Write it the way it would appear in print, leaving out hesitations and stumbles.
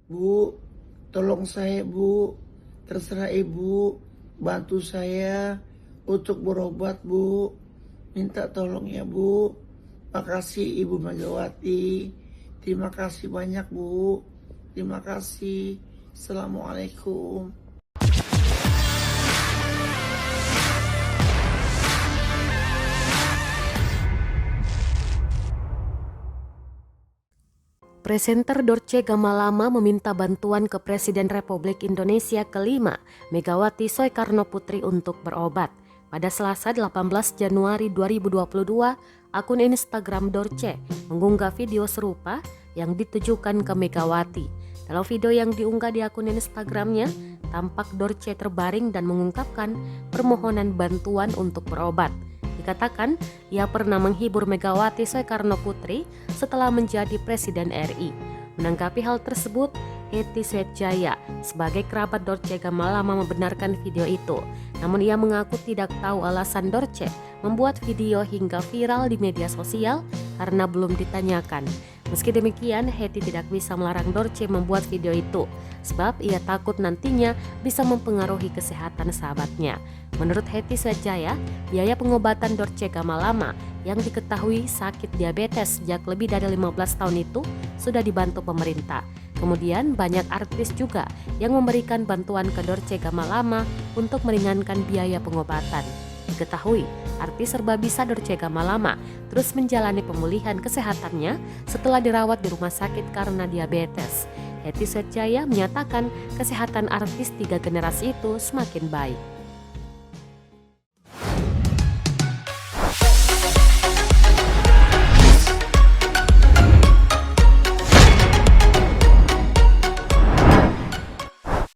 Bu, tolong saya Bu, terserah Ibu, bantu saya untuk berobat Bu. Minta tolong ya Bu. Makasih Ibu Megawati. Terima kasih banyak Bu. Terima kasih. Assalamualaikum. Presenter Dorce Gamalama meminta bantuan ke Presiden Republik Indonesia kelima, Megawati Soekarno Putri untuk berobat. Pada Selasa 18 Januari 2022, akun Instagram Dorce mengunggah video serupa yang ditujukan ke Megawati. Dalam video yang diunggah di akun Instagramnya, tampak Dorce terbaring dan mengungkapkan permohonan bantuan untuk berobat. Dikatakan ia pernah menghibur Megawati Soekarno Putri setelah menjadi Presiden RI. Menanggapi hal tersebut, Hetty Sweatjaya sebagai kerabat Dorce Gamalama membenarkan video itu. Namun ia mengaku tidak tahu alasan Dorce membuat video hingga viral di media sosial karena belum ditanyakan. Meski demikian, Hetty tidak bisa melarang Dorce membuat video itu sebab ia takut nantinya bisa mempengaruhi kesehatan sahabatnya. Menurut Hetty Sweatjaya, biaya pengobatan Dorce Gamalama yang diketahui sakit diabetes sejak lebih dari 15 tahun itu sudah dibantu pemerintah. Kemudian banyak artis juga yang memberikan bantuan ke Dorce Gamalama untuk meringankan biaya pengobatan. Diketahui, artis serba bisa Dorce Gamalama terus menjalani pemulihan kesehatannya setelah dirawat di rumah sakit karena diabetes. Hetty Sweatjaya menyatakan kesehatan artis 3 generasi itu semakin baik.